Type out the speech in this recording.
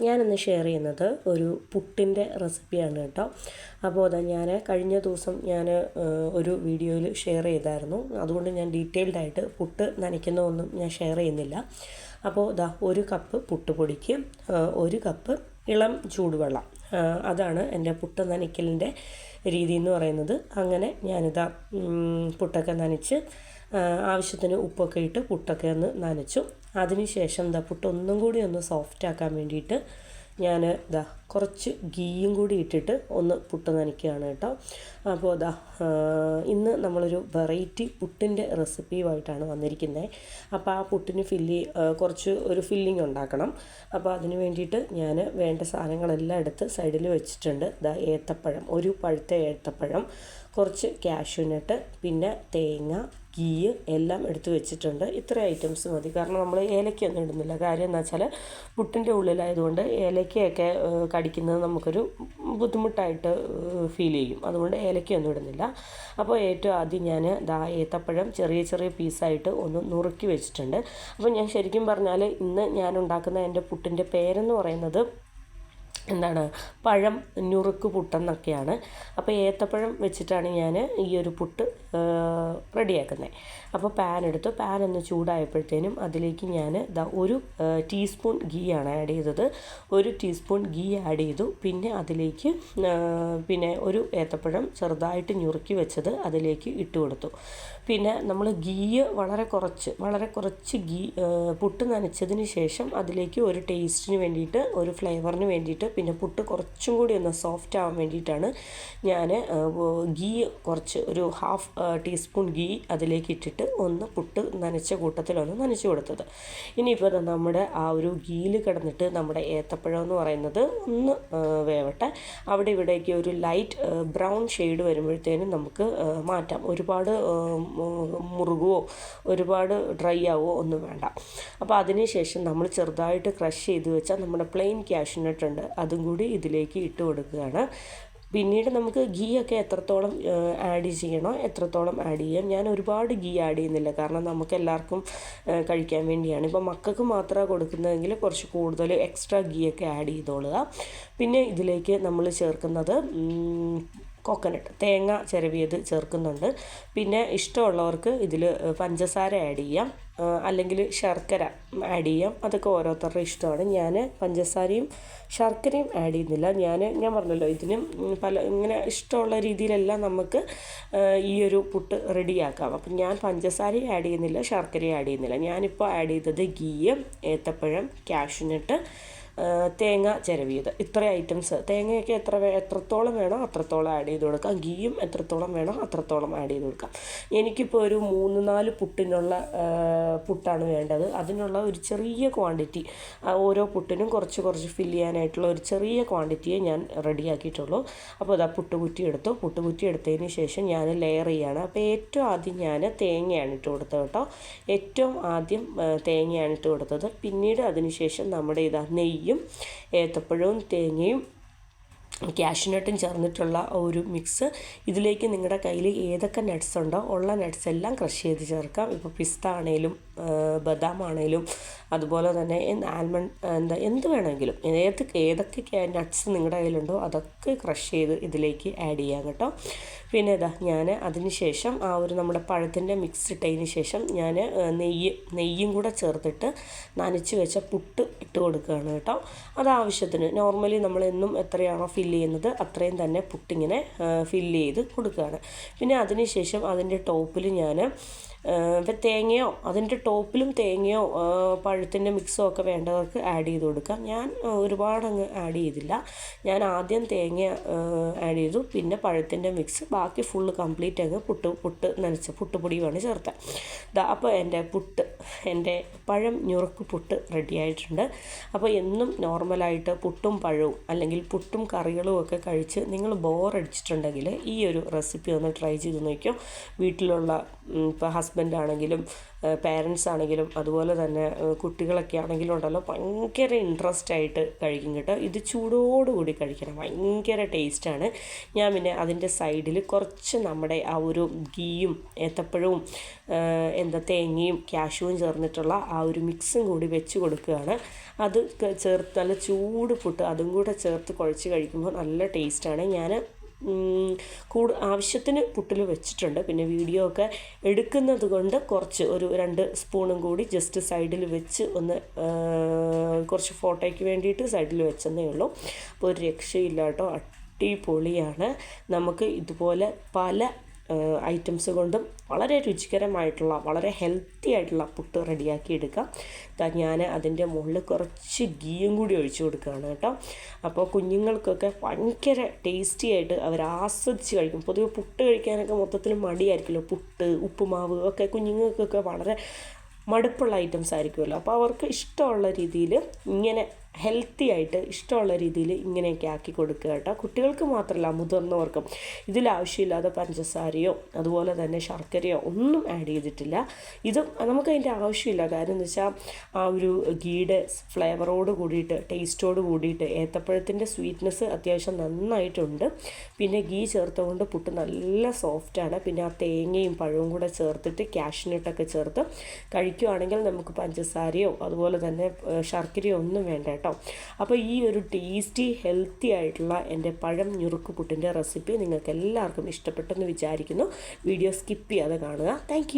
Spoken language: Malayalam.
ഞാനിന്ന് ഷെയർ ചെയ്യുന്നത് ഒരു പുട്ടിൻ്റെ റെസിപ്പിയാണ് കേട്ടോ. അപ്പോൾ അതാ ഞാൻ കഴിഞ്ഞ ദിവസം ഒരു വീഡിയോയിൽ ഷെയർ ചെയ്തായിരുന്നു. അതുകൊണ്ട് ഞാൻ ഡീറ്റെയിൽഡായിട്ട് പുട്ട് നനയ്ക്കുന്നതൊന്നും ഞാൻ ഷെയർ ചെയ്യുന്നില്ല. അപ്പോൾ ഇതാ 1 കപ്പ് പുട്ടുപൊടിക്ക് 1 കപ്പ് ഇളം ചൂടുവെള്ളം, അതാണ് എൻ്റെ പുട്ട് നനയ്ക്കലിൻ്റെ രീതി എന്ന് പറയുന്നത്. അങ്ങനെ ഞാനിതാ പുട്ടൊക്കെ നനച്ച് ആവശ്യത്തിന് ഉപ്പൊക്കെ ഇട്ട് പുട്ടൊക്കെ ഒന്ന് നനച്ചു. അതിനുശേഷം പുട്ട് ഒന്നും കൂടി ഒന്ന് സോഫ്റ്റ് ആക്കാൻ വേണ്ടിയിട്ട് ഞാൻ കുറച്ച് ഗീയും കൂടി ഇട്ടിട്ട് ഒന്ന് പുട്ട് നനയ്ക്കുകയാണ് കേട്ടോ. അപ്പോൾ ഇന്ന് നമ്മളൊരു വെറൈറ്റി പുട്ടിൻ്റെ റെസിപ്പിയുമായിട്ടാണ് വന്നിരിക്കുന്നത്. അപ്പോൾ ആ പുട്ടിന് കുറച്ച് ഒരു ഫില്ലിംഗ് ഉണ്ടാക്കണം. അപ്പോൾ അതിന് വേണ്ടിയിട്ട് ഞാൻ വേണ്ട സാധനങ്ങളെല്ലാം എടുത്ത് സൈഡിൽ വെച്ചിട്ടുണ്ട്. ഏത്തപ്പഴം, ഒരു പഴുത്ത ഏത്തപ്പഴം, കുറച്ച് കാഷ്യൂനട്ട്, പിന്നെ തേങ്ങ, ഗീ എല്ലാം എടുത്ത് വെച്ചിട്ടുണ്ട്. ഇത്ര ഐറ്റംസ് മതി. കാരണം നമ്മൾ ഏലക്കയൊന്നും ഇടുന്നില്ല. കാര്യം എന്താ വെച്ചാൽ പുട്ടിൻ്റെ ഉള്ളിലായതുകൊണ്ട് ഏലക്കയൊക്കെ കടിക്കുന്നത് നമുക്കൊരു ബുദ്ധിമുട്ടായിട്ട് ഫീൽ ചെയ്യും. അതുകൊണ്ട് ഏലക്കയൊന്നും ഇടുന്നില്ല. അപ്പോൾ ഏറ്റവും ആദ്യം ഞാൻ ഏത്തപ്പഴം ചെറിയ ചെറിയ പീസായിട്ട് ഒന്ന് നുറുക്കി വെച്ചിട്ടുണ്ട്. അപ്പോൾ ഞാൻ ശരിക്കും പറഞ്ഞാൽ ഇന്ന് ഞാൻ ഉണ്ടാക്കുന്ന എൻ്റെ പുട്ടിൻ്റെ പേരെന്ന് പറയുന്നത് പഴം നുറുക്ക് പുട്ടെന്നൊക്കെയാണ്. അപ്പോൾ ഏത്തപ്പഴം വെച്ചിട്ടാണ് ഞാൻ ഈ ഒരു പുട്ട് റെഡിയാക്കുന്നത്. അപ്പോൾ പാൻ ഒന്ന് ചൂടായപ്പോഴത്തേനും അതിലേക്ക് ഞാൻ 1 ടീസ്പൂൺ ഗീ ആണ് ആഡ് ചെയ്തത്. 1 ടീസ്പൂൺ ഗീ ആഡ് ചെയ്തു. പിന്നെ അതിലേക്ക് ഒരു ഏത്തപ്പഴം ചെറുതായിട്ട് ഞുറുക്കി വെച്ചത് അതിലേക്ക് ഇട്ട് കൊടുത്തു. പിന്നെ നമ്മൾ ഗീ വളരെ കുറച്ച് ഗീ പുട്ട് നനച്ചതിന് ശേഷം അതിലേക്ക് ഒരു ടേസ്റ്റിന് വേണ്ടിയിട്ട്, ഒരു ഫ്ലേവറിന് വേണ്ടിയിട്ട്, പിന്നെ പുട്ട് കുറച്ചും കൂടി ഒന്ന് സോഫ്റ്റ് ആവാൻ വേണ്ടിയിട്ടാണ് ഞാൻ ഗീ ഒരു 1/2 ടീസ്പൂൺ ഗീ അതിലേക്ക് ഇട്ടിട്ട് ഒന്ന് പുട്ട് നനച്ച കൂട്ടത്തിലൊന്ന് നനച്ച് കൊടുത്തത്. ഇനിയിപ്പോൾ നമ്മുടെ ആ ഒരു ഗീയിൽ കിടന്നിട്ട് നമ്മുടെ ഏത്തപ്പഴം എന്ന് പറയുന്നത് ഒന്ന് വേവട്ടെ. അവിടെ ഇവിടേക്ക് ഒരു ലൈറ്റ് ബ്രൗൺ ഷെയ്ഡ് വരുമ്പോഴത്തേനും നമുക്ക് മാറ്റാം. ഒരുപാട് മുറുകുവോ ഒരുപാട് ഡ്രൈ ആവുമോ ഒന്നും വേണ്ട. അപ്പോൾ അതിന് ശേഷം നമ്മൾ ചെറുതായിട്ട് ക്രഷ് ചെയ്ത് വെച്ചാൽ നമ്മുടെ പ്ലെയിൻ കാഷ്യൂനട്ട് ഉണ്ട്, അതും കൂടി ഇതിലേക്ക് ഇട്ട് കൊടുക്കുകയാണ്. പിന്നീട് നമുക്ക് ഗീ ഒക്കെ എത്രത്തോളം ആഡ് ചെയ്യണോ എത്രത്തോളം ആഡ് ചെയ്യാം. ഞാൻ ഒരുപാട് ഗീ ആഡ് ചെയ്യുന്നില്ല, കാരണം നമുക്ക് എല്ലാവർക്കും കഴിക്കാൻ വേണ്ടിയാണ്. ഇപ്പോൾ മക്കൾക്ക് മാത്രമാണ് കൊടുക്കുന്നതെങ്കിൽ കുറച്ച് കൂടുതൽ എക്സ്ട്രാ ഗീ ഒക്കെ ആഡ് ചെയ്തോളുക. പിന്നെ ഇതിലേക്ക് നമ്മൾ ചേർക്കുന്നത് തേങ്ങ ചിരവിയത് ചേർക്കുന്നുണ്ട്. പിന്നെ ഇഷ്ടമുള്ളവർക്ക് ഇതിൽ പഞ്ചസാര ആഡ് ചെയ്യാം, അല്ലെങ്കിൽ ശർക്കര ആഡ് ചെയ്യാം. അതൊക്കെ ഓരോരുത്തരുടെ ഇഷ്ടമാണ്. ഞാൻ പഞ്ചസാരയും ശർക്കരയും ആഡ് ചെയ്യുന്നില്ല. ഞാൻ പറഞ്ഞല്ലോ, ഇതിനും ഇങ്ങനെ ഇഷ്ടമുള്ള രീതിയിലെല്ലാം നമുക്ക് ഈ ഒരു പുട്ട് റെഡിയാക്കാം. അപ്പം ഞാൻ പഞ്ചസാരയും ആഡ് ചെയ്യുന്നില്ല, ശർക്കരയും ആഡ് ചെയ്യുന്നില്ല. ഞാനിപ്പോൾ ആഡ് ചെയ്തത് ഗീ, ഏത്തപ്പഴം, കാഷ്യൂനട്ട്, തേങ്ങ ചിരവിയത്, ഇത്ര ഐറ്റംസ്. തേങ്ങയൊക്കെ എത്രത്തോളം വേണോ അത്രത്തോളം ആഡ് ചെയ്ത് കൊടുക്കാം. ഗീയും എത്രത്തോളം വേണോ അത്രത്തോളം ആഡ് ചെയ്ത് കൊടുക്കാം. എനിക്കിപ്പോൾ ഒരു 3-4 പുട്ടാണ് വേണ്ടത്. അതിനുള്ള ഒരു ചെറിയ ക്വാണ്ടിറ്റി, ഓരോ പുട്ടിനും കുറച്ച് ഫില്ല് ചെയ്യാനായിട്ടുള്ള ഒരു ചെറിയ ക്വാണ്ടിറ്റിയെ ഞാൻ റെഡിയാക്കിയിട്ടുള്ളൂ. അപ്പോൾ പുട്ടുകുറ്റി എടുത്തതിന് ശേഷം ഞാൻ ലെയർ ചെയ്യുകയാണ്. അപ്പോൾ ഏറ്റവും ആദ്യം ഞാൻ തേങ്ങയാണ് ഇട്ട് കൊടുത്തത് കേട്ടോ. ഏറ്റവും ആദ്യം തേങ്ങയാണ് ഇട്ട് കൊടുത്തത്. പിന്നീട് അതിന് ശേഷം നമ്മുടെ നെയ്യും ഏത്തപ്പഴവും തേങ്ങയും കാഷ്യൂനട്ടും ചേർന്നിട്ടുള്ള ഒരു മിക്സ്. ഇതിലേക്ക് നിങ്ങളുടെ കയ്യിൽ ഏതൊക്കെ നട്ട്സ് ഉണ്ടോ ഉള്ള നട്ട്സ് എല്ലാം ക്രഷ് ചെയ്ത് ചേർക്കാം. ഇപ്പോൾ പിസ്ത ആണെങ്കിലും ബദാം ആണെങ്കിലും അതുപോലെ തന്നെ ആൽമണ്ട് എന്ത് വേണമെങ്കിലും ഏതൊക്കെ നട്ട്സ് നിങ്ങളുടെ കയ്യിലുണ്ടോ അതൊക്കെ ക്രഷ് ചെയ്ത് ഇതിലേക്ക് ആഡ് ചെയ്യാം കേട്ടോ. പിന്നെ ഞാൻ അതിന് ശേഷം നമ്മുടെ പഴത്തിൻ്റെ മിക്സ് ഇട്ടതിന് ശേഷം ഞാൻ നെയ്യും കൂടെ ചേർത്തിട്ട് നനച്ച് വെച്ച പുട്ട് ഇട്ട് കൊടുക്കുകയാണ് കേട്ടോ. അത് ആവശ്യത്തിന് നോർമലി നമ്മളെന്നും എത്രയാണോ ഫില്ല് ചെയ്യുന്നത് അത്രയും തന്നെ പുട്ടിങ്ങനെ ഫില്ല് ചെയ്ത് കൊടുക്കുകയാണ്. പിന്നെ അതിന് ശേഷം അതിൻ്റെ ടോപ്പിൽ ഞാൻ അതിൻ്റെ ടോപ്പിലും തേങ്ങയോ പഴത്തിൻ്റെ മിക്സോ ഒക്കെ വേണ്ടവർക്ക് ആഡ് ചെയ്ത് കൊടുക്കാം. ഞാൻ ഒരുപാടങ്ങ് ആഡ് ചെയ്തില്ല. ഞാൻ ആദ്യം തേങ്ങ ആഡ് ചെയ്തു, പിന്നെ പഴത്തിൻ്റെ മിക്സ്, ബാക്കി ഫുള്ള് കംപ്ലീറ്റ് അങ്ങ് പുട്ട് നനച്ച പുട്ടുപൊടിയുമാണ് ചേർത്തത്. അപ്പോൾ എൻ്റെ പഴം ഞുറുക്ക് പുട്ട് റെഡി ആയിട്ടുണ്ട്. അപ്പോൾ എന്നും നോർമലായിട്ട് പുട്ടും പഴവും അല്ലെങ്കിൽ പുട്ടും കറികളും ഒക്കെ കഴിച്ച് നിങ്ങൾ ബോറടിച്ചിട്ടുണ്ടെങ്കിൽ ഈ ഒരു റെസിപ്പി ഒന്ന് ട്രൈ ചെയ്ത് നോക്കിയോ. വീട്ടിലുള്ള ഇപ്പോൾ ഹസ്ബൻഡ് ആണെങ്കിലും പേരൻസ് ആണെങ്കിലും അതുപോലെ തന്നെ കുട്ടികളൊക്കെ ആണെങ്കിലും ഉണ്ടല്ലോ ഭയങ്കര ഇൻട്രസ്റ്റ് ആയിട്ട് കഴിക്കും കേട്ടോ. ഇത് ചൂടോടുകൂടി കഴിക്കണം, ഭയങ്കര ടേസ്റ്റാണ്. ഞാൻ പിന്നെ അതിൻ്റെ സൈഡിൽ കുറച്ച് നമ്മുടെ ആ ഒരു ഗീയും ഏത്തപ്പഴവും തേങ്ങയും കാഷ്യൂവും ചേർന്നിട്ടുള്ള ആ ഒരു മിക്സും കൂടി വെച്ച് കൊടുക്കുകയാണ്. അത് ചേർത്ത് നല്ല ചൂട് പുട്ട് അതും കൂടെ ചേർത്ത് കുഴച്ച് കഴിക്കുമ്പോൾ നല്ല ടേസ്റ്റാണ്. ഞാൻ ആവശ്യത്തിന് പുട്ടിൽ വെച്ചിട്ടുണ്ട്. പിന്നെ വീഡിയോ ഒക്കെ എടുക്കുന്നത് കൊണ്ട് കുറച്ച് ഒരു 2 സ്പൂണും കൂടി ജസ്റ്റ് സൈഡിൽ വെച്ച് ഒന്ന് കുറച്ച് ഫോട്ടോയ്ക്ക് വേണ്ടിയിട്ട് സൈഡിൽ വെച്ചെന്നേ ഉള്ളൂ. അപ്പോൾ ഒരു രക്ഷയില്ല കേട്ടോ, അടിപൊളിയാണ്. നമുക്ക് ഇതുപോലെ പല ഐറ്റംസ് കൊണ്ടും വളരെ രുചികരമായിട്ടുള്ള വളരെ ഹെൽത്തി ആയിട്ടുള്ള പുട്ട് റെഡിയാക്കി എടുക്കാം. ഞാൻ അതിൻ്റെ മുകളിൽ കുറച്ച് ഗീയും കൂടി ഒഴിച്ചു കൊടുക്കുകയാണ് കേട്ടോ. അപ്പോൾ കുഞ്ഞുങ്ങൾക്കൊക്കെ ഭയങ്കര ടേസ്റ്റി ആയിട്ട് അവർ ആസ്വദിച്ച് കഴിക്കും. പൊതുവെ പുട്ട് കഴിക്കാനൊക്കെ മൊത്തത്തിൽ മടിയായിരിക്കുമല്ലോ, പുട്ട് ഉപ്പുമാവ് ഒക്കെ കുഞ്ഞുങ്ങൾക്കൊക്കെ വളരെ മടുപ്പുള്ള ഐറ്റംസ് ആയിരിക്കുമല്ലോ. അപ്പോൾ അവർക്ക് ഇഷ്ടമുള്ള രീതിയിൽ ഇങ്ങനെ ഹെൽത്തി ആയിട്ട് ഇഷ്ടമുള്ള രീതിയിൽ ഇങ്ങനെയൊക്കെ ആക്കി കൊടുക്കുക കേട്ടോ. കുട്ടികൾക്ക് മാത്രമല്ല മുതിർന്നവർക്കും. ഇതിൽ ആവശ്യമില്ലാതെ പഞ്ചസാരയോ അതുപോലെ തന്നെ ശർക്കരയോ ഒന്നും ആഡ് ചെയ്തിട്ടില്ല. ഇതും നമുക്കതിൻ്റെ ആവശ്യമില്ല. കാര്യം എന്ന് വെച്ചാൽ ആ ഒരു ഗീയുടെ ഫ്ലേവറോട് കൂടിയിട്ട് ടേസ്റ്റോട് കൂടിയിട്ട് ഏത്തപ്പഴത്തിൻ്റെ സ്വീറ്റ്നെസ് അത്യാവശ്യം നന്നായിട്ടുണ്ട്. പിന്നെ ഗീ ചേർത്തുകൊണ്ട് പുട്ട് നല്ല സോഫ്റ്റാണ്. പിന്നെ ആ തേങ്ങയും പഴവും കൂടെ ചേർത്തിട്ട് കാഷ്നട്ടൊക്കെ ചേർത്ത് കഴിക്കുകയാണെങ്കിൽ നമുക്ക് പഞ്ചസാരയോ അതുപോലെ തന്നെ ശർക്കരയോ ഒന്നും വേണ്ട കേട്ടോ. അപ്പോൾ ഈ ഒരു ടേസ്റ്റി ഹെൽത്തി ആയിട്ടുള്ള എൻ്റെ പഴം ഞുറുക്ക് പുട്ടിൻ്റെ റെസിപ്പി നിങ്ങൾക്ക് എല്ലാവർക്കും ഇഷ്ടപ്പെട്ടെന്ന് വിചാരിക്കുന്നു. വീഡിയോ സ്കിപ്പ് ചെയ്യാതെ കാണുക. താങ്ക്